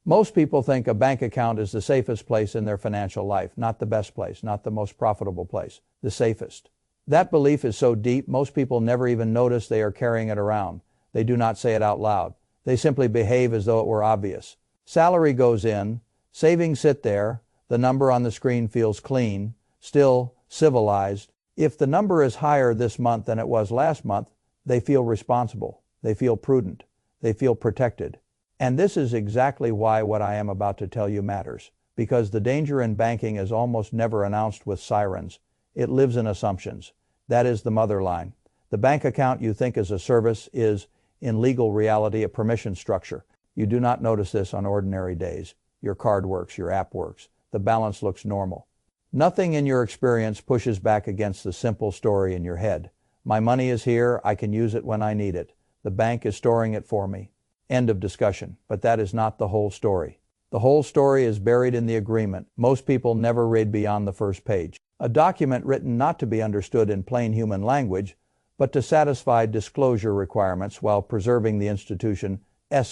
Most people think a bank account is the safest place in their financial life, not the best place, not the most profitable place, the safest. That belief is so deep, most people never even notice they are carrying it around. They do not say it out loud. They simply behave as though it were obvious. Salary goes in, savings sit there, the number on the screen feels clean, still civilized. If the number is higher this month than it was last month, they feel responsible. They feel prudent. They feel protected. And this is exactly why what I am about to tell you matters. Because the danger in banking is almost never announced with sirens. It lives in assumptions. That is the mother line. The bank account you think is a service is, in legal reality, a permission structure. You do not notice this on ordinary days. Your card works, your app works. The balance looks normal. Nothing in your experience pushes back against the simple story in your head. My money is here, I can use it when I need it. The bank is storing it for me. End of discussion. But that is not the whole story. The whole story is buried in the agreement. Most people never read beyond the first page. A document written not to be understood in plain human language, but to satisfy disclosure requirements while preserving the institution's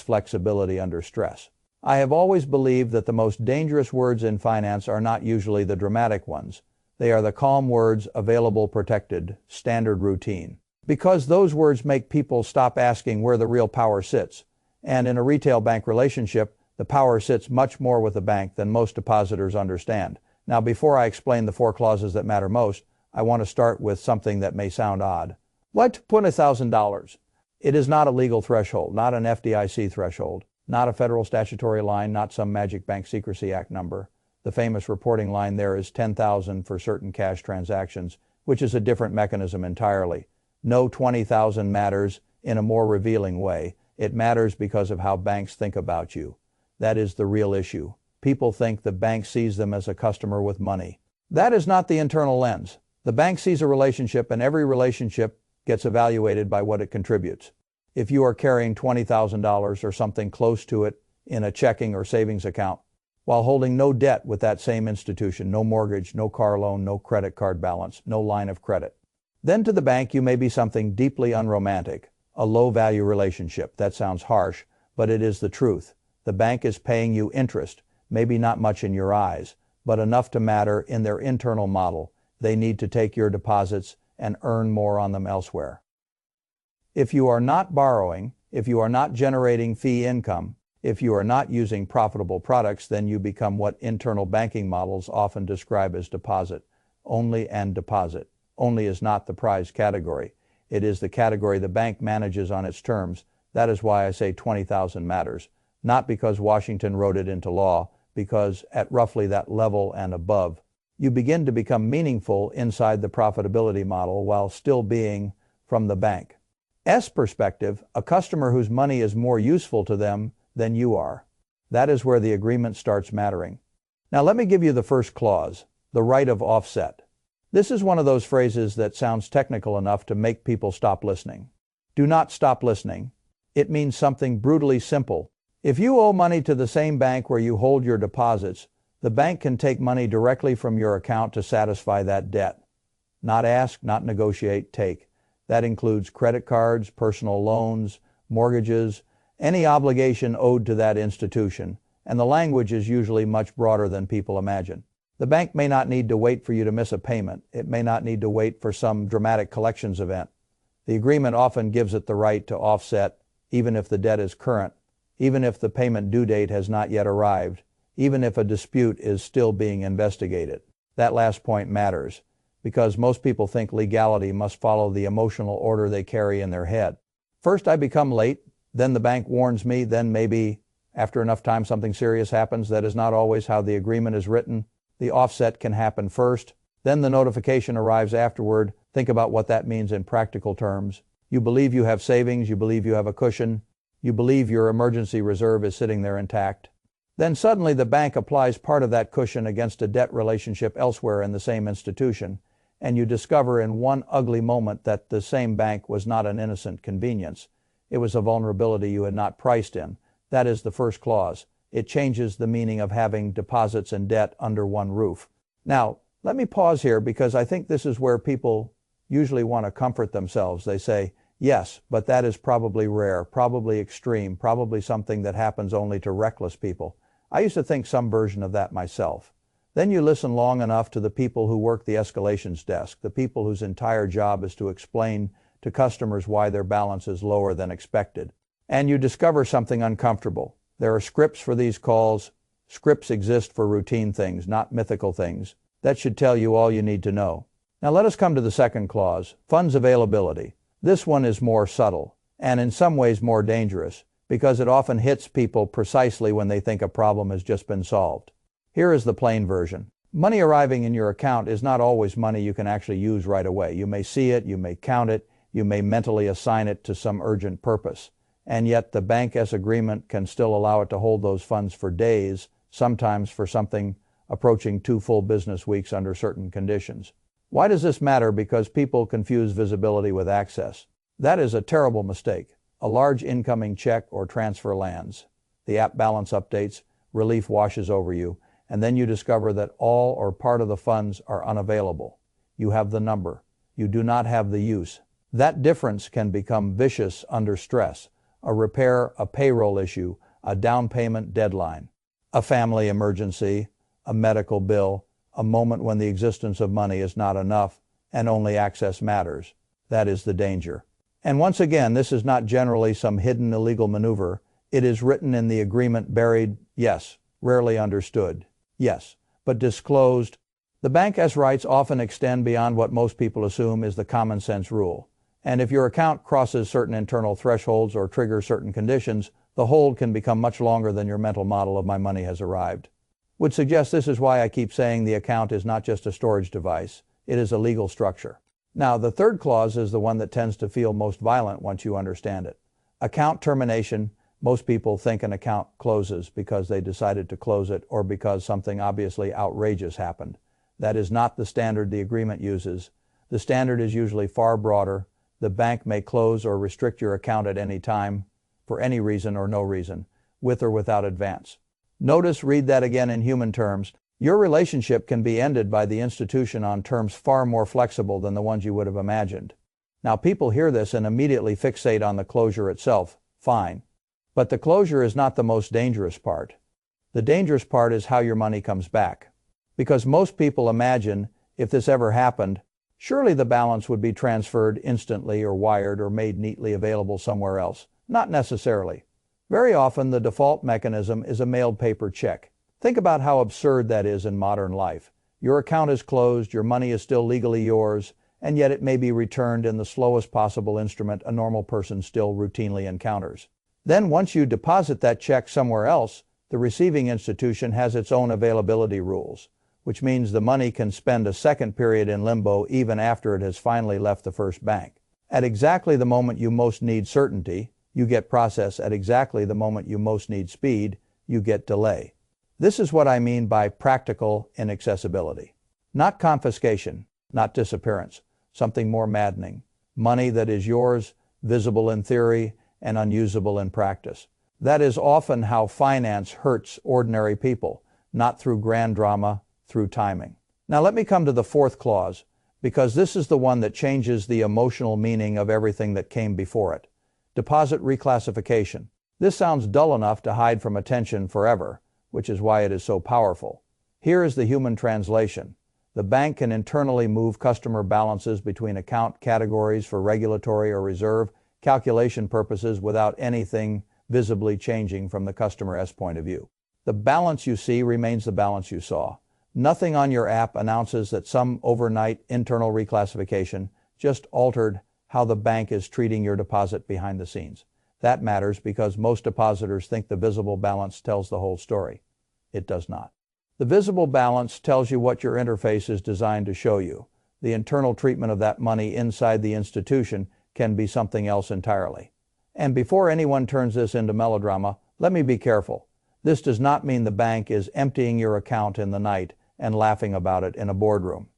flexibility under stress. I have always believed that the most dangerous words in finance are not usually the dramatic ones. They are the calm words, available, protected, standard, routine. Because those words make people stop asking where the real power sits. And in a retail bank relationship, the power sits much more with the bank than most depositors understand. Now, before I explain the 4 clauses that matter most, I want to start with something that may sound odd. Let's put $1,000. It is not a legal threshold, not an FDIC threshold, not a federal statutory line, not some magic Bank Secrecy Act number. The famous reporting line there is $10,000 for certain cash transactions, which is a different mechanism entirely. No $20,000 matters in a more revealing way. It matters because of how banks think about you. That is the real issue. People think the bank sees them as a customer with money. That is not the internal lens. The bank sees a relationship, and every relationship gets evaluated by what it contributes. If you are carrying $20,000 or something close to it in a checking or savings account, while holding no debt with that same institution, no mortgage, no car loan, no credit card balance, no line of credit, then to the bank you may be something deeply unromantic, a low-value relationship. That sounds harsh, but it is the truth. The bank is paying you interest, maybe not much in your eyes, but enough to matter in their internal model. They need to take your deposits and earn more on them elsewhere. If you are not borrowing, if you are not generating fee income, if you are not using profitable products, then you become what internal banking models often describe as deposit only. And deposit only is not the prize category. It is the category the bank manages on its terms. That is why I say 20,000 matters. Not because Washington wrote it into law, because at roughly that level and above, you begin to become meaningful inside the profitability model while still being, from the bank's perspective, a customer whose money is more useful to them than you are. That is where the agreement starts mattering. Now let me give you the first clause, the right of offset. This is one of those phrases that sounds technical enough to make people stop listening. Do not stop listening. It means something brutally simple. If you owe money to the same bank where you hold your deposits, the bank can take money directly from your account to satisfy that debt. Not ask, not negotiate, take. That includes credit cards, personal loans, mortgages, any obligation owed to that institution, and the language is usually much broader than people imagine. The bank may not need to wait for you to miss a payment. It may not need to wait for some dramatic collections event. The agreement often gives it the right to offset, even if the debt is current, even if the payment due date has not yet arrived, even if a dispute is still being investigated. That last point matters, because most people think legality must follow the emotional order they carry in their head. First I become late, then the bank warns me, then maybe after enough time something serious happens. That is not always how the agreement is written. The offset can happen first, then the notification arrives afterward. Think about what that means in practical terms. You believe you have savings, you believe you have a cushion, you believe your emergency reserve is sitting there intact. Then suddenly the bank applies part of that cushion against a debt relationship elsewhere in the same institution, and you discover in one ugly moment that the same bank was not an innocent convenience. It was a vulnerability you had not priced in. That is the first clause. It changes the meaning of having deposits and debt under one roof. Now, let me pause here because I think this is where people usually want to comfort themselves. They say, Yes, but that is probably rare, probably extreme, probably something that happens only to reckless people. I used to think some version of that myself. Then you listen long enough to the people who work the escalations desk, the people whose entire job is to explain to customers why their balance is lower than expected. And you discover something uncomfortable. There are scripts for these calls. Scripts exist for routine things, not mythical things. That should tell you all you need to know. Now let us come to the second clause, funds availability. This one is more subtle, and in some ways more dangerous, because it often hits people precisely when they think a problem has just been solved. Here is the plain version. Money arriving in your account is not always money you can actually use right away. You may see it, you may count it, you may mentally assign it to some urgent purpose, and yet the Bank-S agreement can still allow it to hold those funds for days, sometimes for something approaching 2 full business weeks under certain conditions. Why does this matter? Because people confuse visibility with access. That is a terrible mistake. A large incoming check or transfer lands. The app balance updates, relief washes over you, and then you discover that all or part of the funds are unavailable. You have the number. You do not have the use. That difference can become vicious under stress. A repair, a payroll issue, a down payment deadline, a family emergency, a medical bill, a moment when the existence of money is not enough and only access matters. That is the danger. And once again, this is not generally some hidden illegal maneuver. It is written in the agreement, buried, yes, rarely understood, yes, but disclosed. The Bank-S rights often extend beyond what most people assume is the common sense rule. And if your account crosses certain internal thresholds or triggers certain conditions, the hold can become much longer than your mental model of my money has arrived. Would suggest this is why I keep saying the account is not just a storage device, it is a legal structure. Now, the third clause is the one that tends to feel most violent once you understand it. Account termination. Most people think an account closes because they decided to close it or because something obviously outrageous happened. That is not the standard the agreement uses. The standard is usually far broader. The bank may close or restrict your account at any time, for any reason or no reason, with or without advance. Notice, read that again in human terms. Your relationship can be ended by the institution on terms far more flexible than the ones you would have imagined. Now, people hear this and immediately fixate on the closure itself. Fine. But the closure is not the most dangerous part. The dangerous part is how your money comes back. Because most people imagine, if this ever happened, surely the balance would be transferred instantly or wired or made neatly available somewhere else. Not necessarily. Very often, the default mechanism is a mailed paper check. Think about how absurd that is in modern life. Your account is closed, your money is still legally yours, and yet it may be returned in the slowest possible instrument a normal person still routinely encounters. Then once you deposit that check somewhere else, the receiving institution has its own availability rules, which means the money can spend a second period in limbo even after it has finally left the first bank. At exactly the moment you most need certainty, you get process. At exactly the moment you most need speed, you get delay. This is what I mean by practical inaccessibility. Not confiscation, not disappearance, something more maddening. Money that is yours, visible in theory, and unusable in practice. That is often how finance hurts ordinary people, not through grand drama, through timing. Now let me come to the fourth clause, because this is the one that changes the emotional meaning of everything that came before it. Deposit reclassification. This sounds dull enough to hide from attention forever, which is why it is so powerful. Here is the human translation. The bank can internally move customer balances between account categories for regulatory or reserve calculation purposes without anything visibly changing from the customer's point of view. The balance you see remains the balance you saw. Nothing on your app announces that some overnight internal reclassification just altered how the bank is treating your deposit behind the scenes. That matters because most depositors think the visible balance tells the whole story. It does not. The visible balance tells you what your interface is designed to show you. The internal treatment of that money inside the institution can be something else entirely. And before anyone turns this into melodrama, let me be careful. This does not mean the bank is emptying your account in the night and laughing about it in a boardroom.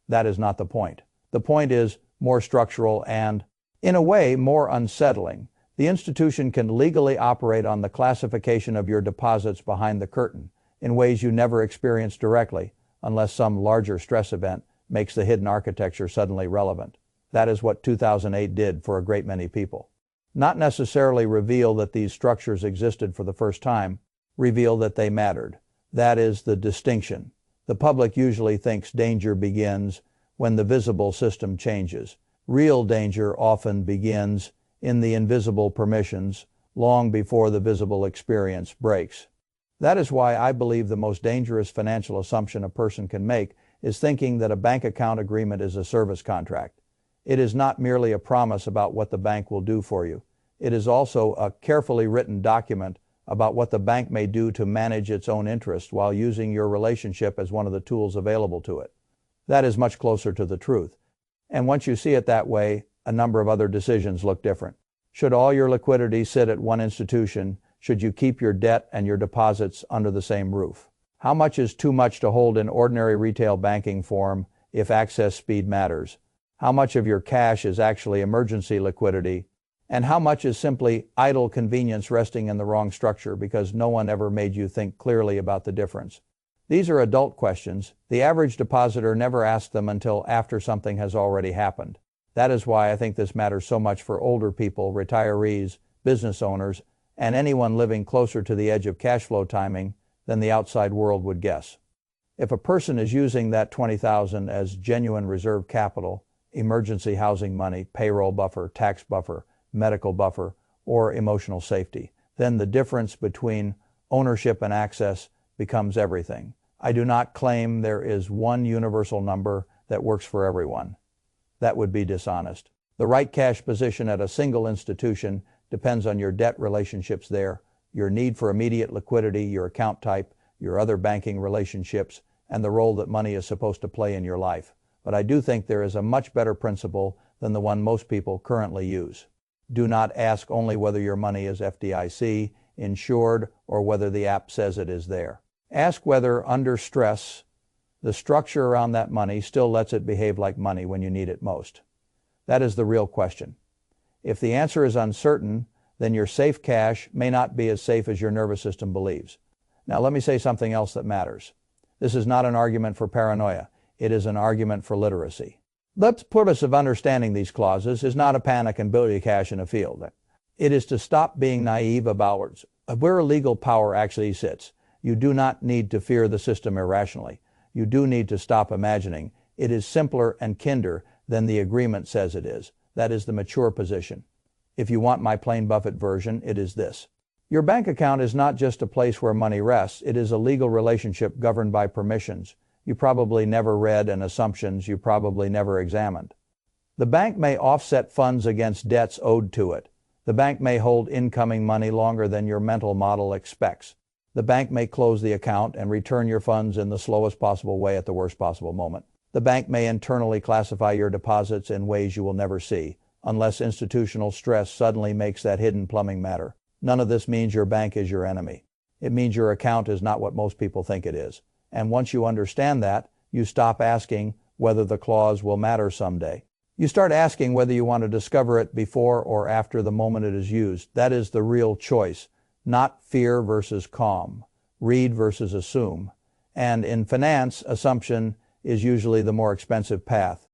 That is not the point. The point is more structural and, in a way, more unsettling. The institution can legally operate on the classification of your deposits behind the curtain in ways you never experience directly, unless some larger stress event makes the hidden architecture suddenly relevant. That is what 2008 did for a great many people. Not necessarily reveal that these structures existed for the first time, reveal that they mattered. That is the distinction. The public usually thinks danger begins when the visible system changes. Real danger often begins in the invisible permissions, long before the visible experience breaks. That is why I believe the most dangerous financial assumption a person can make is thinking that a bank account agreement is a service contract. It is not merely a promise about what the bank will do for you. It is also a carefully written document about what the bank may do to manage its own interest while using your relationship as one of the tools available to it. That is much closer to the truth. And once you see it that way, a number of other decisions look different. Should all your liquidity sit at one institution? Should you keep your debt and your deposits under the same roof? How much is too much to hold in ordinary retail banking form if access speed matters? How much of your cash is actually emergency liquidity? And how much is simply idle convenience resting in the wrong structure because no one ever made you think clearly about the difference? These are adult questions. The average depositor never asks them until after something has already happened. That is why I think this matters so much for older people, retirees, business owners, and anyone living closer to the edge of cash flow timing than the outside world would guess. If a person is using that $20,000 as genuine reserve capital, emergency housing money, payroll buffer, tax buffer, medical buffer, or emotional safety, then the difference between ownership and access becomes everything. I do not claim there is one universal number that works for everyone. That would be dishonest. The right cash position at a single institution depends on your debt relationships there, your need for immediate liquidity, your account type, your other banking relationships, and the role that money is supposed to play in your life. But I do think there is a much better principle than the one most people currently use. Do not ask only whether your money is FDIC, insured, or whether the app says it is there. Ask whether, under stress, the structure around that money still lets it behave like money when you need it most. That is the real question. If the answer is uncertain, then your safe cash may not be as safe as your nervous system believes. Now let me say something else that matters. This is not an argument for paranoia. It is an argument for literacy. The purpose of understanding these clauses is not to panic and build your cash in a field. It is to stop being naive about where legal power actually sits. You do not need to fear the system irrationally. You do need to stop imagining. It is simpler and kinder than the agreement says it is. That is the mature position. If you want my plain Buffett version, it is this. Your bank account is not just a place where money rests. It is a legal relationship governed by permissions you probably never read and assumptions you probably never examined. The bank may offset funds against debts owed to it. The bank may hold incoming money longer than your mental model expects. The bank may close the account and return your funds in the slowest possible way at the worst possible moment. The bank may internally classify your deposits in ways you will never see, unless institutional stress suddenly makes that hidden plumbing matter. None of this means your bank is your enemy. It means your account is not what most people think it is. And once you understand that, you stop asking whether the clause will matter someday. You start asking whether you want to discover it before or after the moment it is used. That is the real choice, not fear versus calm, read versus assume. And in finance, assumption is usually the more expensive path.